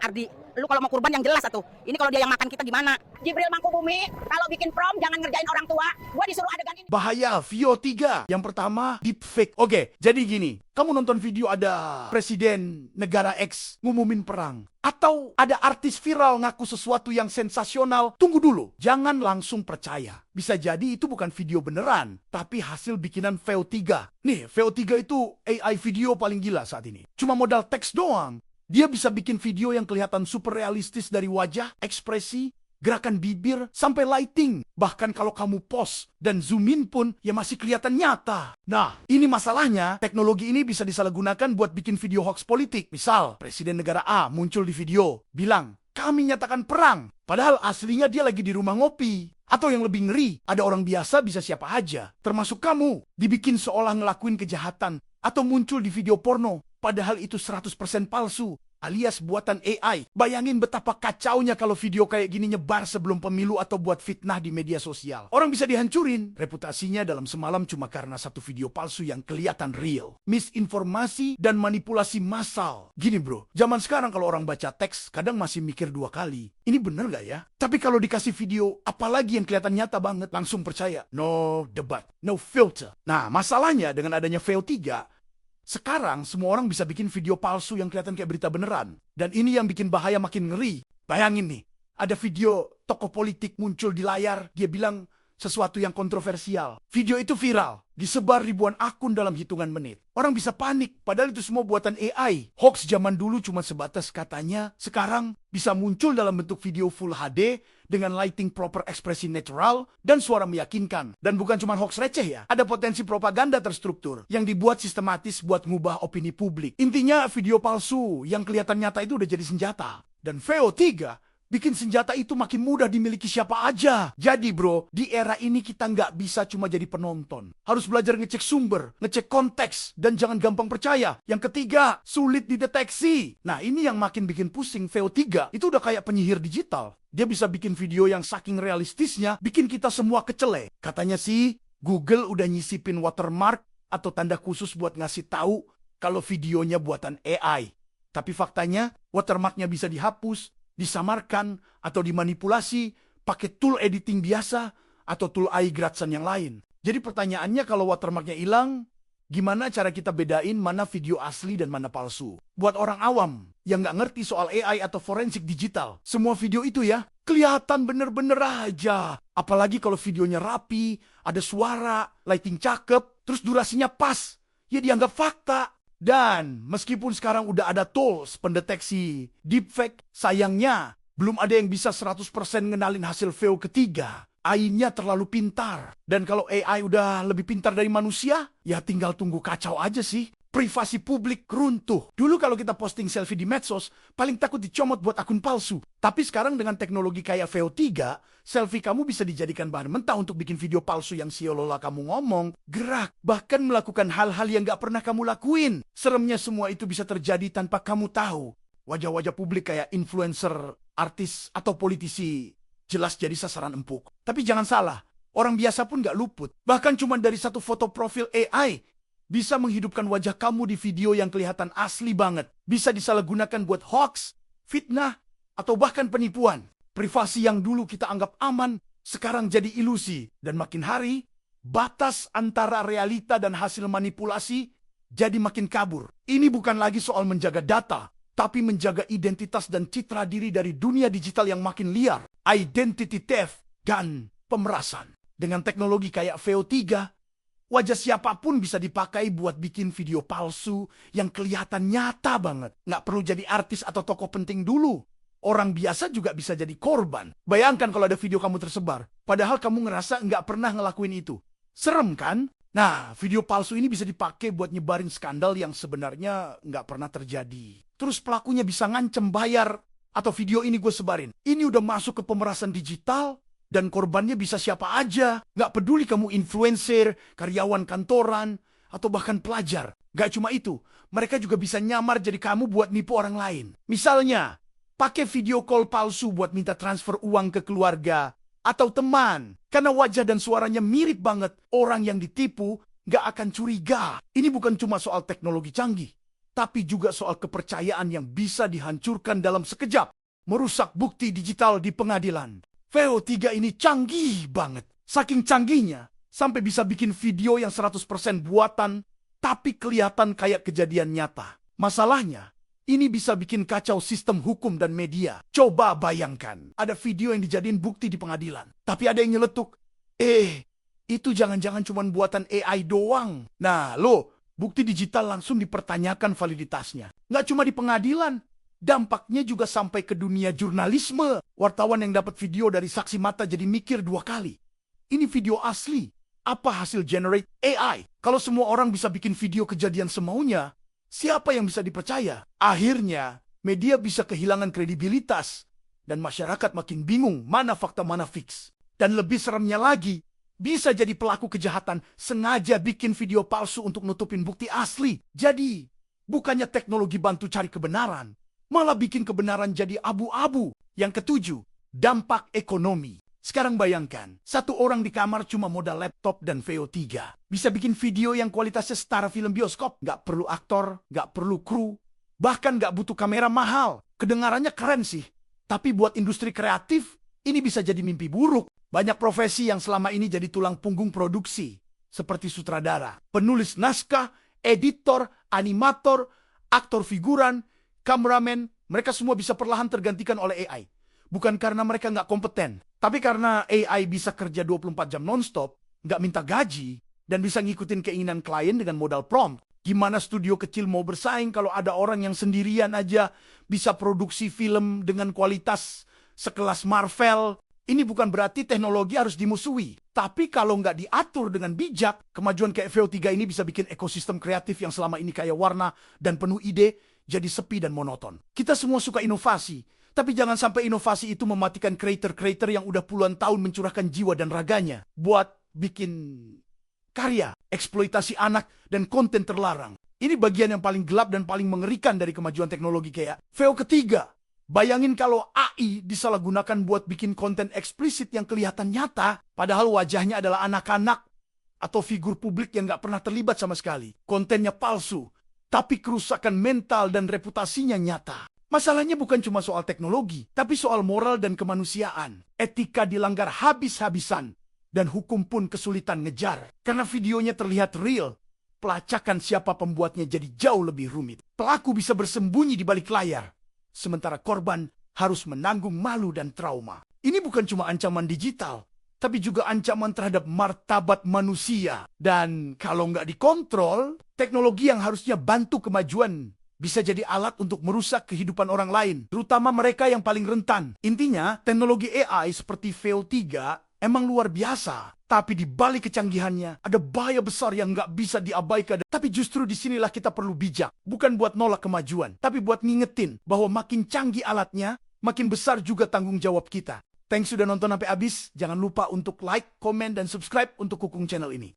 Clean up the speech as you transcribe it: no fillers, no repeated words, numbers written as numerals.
Ardi, lu kalau mau kurban yang jelas atuh. Ini kalau dia yang makan kita gimana? Jibril Mangkubumi, kalau bikin prom jangan ngerjain orang tua. Gua disuruh adegan ini. Bahaya Vio 3. Yang pertama, deepfake. Oke, jadi gini. Kamu nonton video ada presiden negara X ngumumin perang. Atau ada artis viral ngaku sesuatu yang sensasional. Tunggu dulu, jangan langsung percaya. Bisa jadi itu bukan video beneran, tapi hasil bikinan Veo 3. Nih, Veo 3 itu AI video paling gila saat ini. Cuma modal teks doang. Dia bisa bikin video yang kelihatan super realistis dari wajah, ekspresi, gerakan bibir, sampai lighting. Bahkan kalau kamu pause dan zoom in pun, ya masih kelihatan nyata. Nah, ini masalahnya, teknologi ini bisa disalahgunakan buat bikin video hoax politik. Misal, Presiden negara A muncul di video, bilang, kami nyatakan perang. Padahal aslinya dia lagi di rumah ngopi. Atau yang lebih ngeri, ada orang biasa bisa siapa aja, termasuk kamu, dibikin seolah ngelakuin kejahatan, atau muncul di video porno. Padahal itu 100% palsu, alias buatan AI. Bayangin betapa kacaunya kalau video kayak gini nyebar sebelum pemilu atau buat fitnah di media sosial. Orang bisa dihancurin reputasinya dalam semalam cuma karena satu video palsu yang kelihatan real. Misinformasi dan manipulasi massal. Gini bro, zaman sekarang kalau orang baca teks kadang masih mikir dua kali. Ini bener gak ya? Tapi kalau dikasih video, apalagi yang kelihatan nyata banget, langsung percaya. No debat, no filter. Nah, masalahnya dengan adanya Veo 3, sekarang semua orang bisa bikin video palsu yang kelihatan kayak berita beneran. Dan ini yang bikin bahaya makin ngeri. Bayangin nih, ada video tokoh politik muncul di layar, dia bilang sesuatu yang kontroversial. Video itu viral, disebar ribuan akun dalam hitungan menit. Orang bisa panik, padahal itu semua buatan AI. Hoax zaman dulu cuma sebatas katanya, sekarang bisa muncul dalam bentuk video full HD, dengan lighting proper, ekspresi natural, dan suara meyakinkan. Dan bukan cuma hoax receh ya, ada potensi propaganda terstruktur yang dibuat sistematis buat ngubah opini publik. Intinya video palsu yang kelihatan nyata itu udah jadi senjata. Dan Veo 3 bikin senjata itu makin mudah dimiliki siapa aja. Jadi bro, di era ini kita nggak bisa cuma jadi penonton. Harus belajar ngecek sumber, ngecek konteks, dan jangan gampang percaya. Yang ketiga, sulit dideteksi. Nah ini yang makin bikin pusing. Veo 3 itu udah kayak penyihir digital. Dia bisa bikin video yang saking realistisnya, bikin kita semua kecele. Katanya sih, Google udah nyisipin watermark atau tanda khusus buat ngasih tahu kalau videonya buatan AI. Tapi faktanya, watermarknya bisa dihapus, disamarkan, atau dimanipulasi pakai tool editing biasa atau tool AI gratisan yang lain. Jadi pertanyaannya kalau watermarknya hilang, gimana cara kita bedain mana video asli dan mana palsu? Buat orang awam yang nggak ngerti soal AI atau forensik digital, semua video itu ya kelihatan bener-bener aja. Apalagi kalau videonya rapi, ada suara, lighting cakep, terus durasinya pas, ya dianggap fakta. Dan meskipun sekarang udah ada tools pendeteksi deepfake, sayangnya belum ada yang bisa 100% ngenalin hasil Veo ketiga. AI-nya terlalu pintar. Dan kalau AI udah lebih pintar dari manusia, ya tinggal tunggu kacau aja sih. Privasi publik runtuh. Dulu kalau kita posting selfie di medsos, paling takut dicomot buat akun palsu. Tapi sekarang dengan teknologi kayak Veo 3, selfie kamu bisa dijadikan bahan mentah untuk bikin video palsu yang seolah-olah kamu ngomong, gerak, bahkan melakukan hal-hal yang gak pernah kamu lakuin. Seremnya semua itu bisa terjadi tanpa kamu tahu. Wajah-wajah publik kayak influencer, artis, atau politisi jelas jadi sasaran empuk. Tapi jangan salah, orang biasa pun gak luput. Bahkan cuma dari satu foto profil AI, bisa menghidupkan wajah kamu di video yang kelihatan asli banget. Bisa disalahgunakan buat hoax, fitnah, atau bahkan penipuan. Privasi yang dulu kita anggap aman, sekarang jadi ilusi. Dan makin hari, batas antara realita dan hasil manipulasi jadi makin kabur. Ini bukan lagi soal menjaga data, tapi menjaga identitas dan citra diri dari dunia digital yang makin liar. Identity theft dan pemerasan. Dengan teknologi kayak Veo 3, wajah siapapun bisa dipakai buat bikin video palsu yang kelihatan nyata banget. Nggak perlu jadi artis atau tokoh penting dulu. Orang biasa juga bisa jadi korban. Bayangkan kalau ada video kamu tersebar, padahal kamu ngerasa nggak pernah ngelakuin itu. Serem kan? Nah, video palsu ini bisa dipakai buat nyebarin skandal yang sebenarnya nggak pernah terjadi. Terus pelakunya bisa ngancem bayar, atau video ini gue sebarin. Ini udah masuk ke pemerasan digital, dan korbannya bisa siapa aja. Nggak peduli kamu influencer, karyawan kantoran, atau bahkan pelajar. Nggak cuma itu, mereka juga bisa nyamar jadi kamu buat nipu orang lain. Misalnya, pakai video call palsu buat minta transfer uang ke keluarga atau teman. Karena wajah dan suaranya mirip banget, orang yang ditipu nggak akan curiga. Ini bukan cuma soal teknologi canggih, tapi juga soal kepercayaan yang bisa dihancurkan dalam sekejap, merusak bukti digital di pengadilan. VO3 ini canggih banget. Saking canggihnya, sampai bisa bikin video yang 100% buatan, tapi kelihatan kayak kejadian nyata. Masalahnya, ini bisa bikin kacau sistem hukum dan media. Coba bayangkan, ada video yang dijadiin bukti di pengadilan, tapi ada yang nyeletuk, itu jangan-jangan cuma buatan AI doang. Nah, bukti digital langsung dipertanyakan validitasnya. Nggak cuma di pengadilan, dampaknya juga sampai ke dunia jurnalisme. Wartawan yang dapat video dari saksi mata jadi mikir 2 kali. Ini video asli. Apa hasil generate AI? Kalau semua orang bisa bikin video kejadian semaunya, siapa yang bisa dipercaya? Akhirnya, media bisa kehilangan kredibilitas. Dan masyarakat makin bingung mana fakta mana fix. Dan lebih seremnya lagi, bisa jadi pelaku kejahatan sengaja bikin video palsu untuk nutupin bukti asli. Jadi, bukannya teknologi bantu cari kebenaran, malah bikin kebenaran jadi abu-abu. Yang ketujuh, dampak ekonomi. Sekarang bayangkan, satu orang di kamar cuma modal laptop dan VO3. Bisa bikin video yang kualitasnya setara film bioskop. Nggak perlu aktor, nggak perlu kru, bahkan nggak butuh kamera mahal. Kedengarannya keren sih. Tapi buat industri kreatif, ini bisa jadi mimpi buruk. Banyak profesi yang selama ini jadi tulang punggung produksi, seperti sutradara, penulis naskah, editor, animator, aktor figuran, kameramen, mereka semua bisa perlahan tergantikan oleh AI. Bukan karena mereka nggak kompeten, tapi karena AI bisa kerja 24 jam nonstop, nggak minta gaji, dan bisa ngikutin keinginan klien dengan modal prompt. Gimana studio kecil mau bersaing kalau ada orang yang sendirian aja bisa produksi film dengan kualitas sekelas Marvel? Ini bukan berarti teknologi harus dimusuhi. Tapi kalau nggak diatur dengan bijak, kemajuan kayak VO3 ini bisa bikin ekosistem kreatif yang selama ini kaya warna dan penuh ide, jadi sepi dan monoton. Kita semua suka inovasi, tapi jangan sampai inovasi itu mematikan creator-creator yang udah puluhan tahun mencurahkan jiwa dan raganya buat bikin karya, eksploitasi anak, dan konten terlarang. Ini bagian yang paling gelap dan paling mengerikan dari kemajuan teknologi kayak VO ketiga. Bayangin kalau AI disalahgunakan buat bikin konten eksplisit yang kelihatan nyata, padahal wajahnya adalah anak-anak atau figur publik yang nggak pernah terlibat sama sekali. Kontennya palsu, tapi kerusakan mental dan reputasinya nyata. Masalahnya bukan cuma soal teknologi, tapi soal moral dan kemanusiaan. Etika dilanggar habis-habisan, dan hukum pun kesulitan ngejar. Karena videonya terlihat real, pelacakan siapa pembuatnya jadi jauh lebih rumit. Pelaku bisa bersembunyi di balik layar, sementara korban harus menanggung malu dan trauma. Ini bukan cuma ancaman digital, tapi juga ancaman terhadap martabat manusia. Dan kalau nggak dikontrol, teknologi yang harusnya bantu kemajuan bisa jadi alat untuk merusak kehidupan orang lain, terutama mereka yang paling rentan. Intinya, teknologi AI seperti VO3 emang luar biasa. Tapi di balik kecanggihannya, ada bahaya besar yang nggak bisa diabaikan. Tapi justru disinilah kita perlu bijak. Bukan buat nolak kemajuan, tapi buat ngingetin bahwa makin canggih alatnya, makin besar juga tanggung jawab kita. Thanks sudah nonton sampai habis. Jangan lupa untuk like, komen, dan subscribe untuk Kukung channel ini.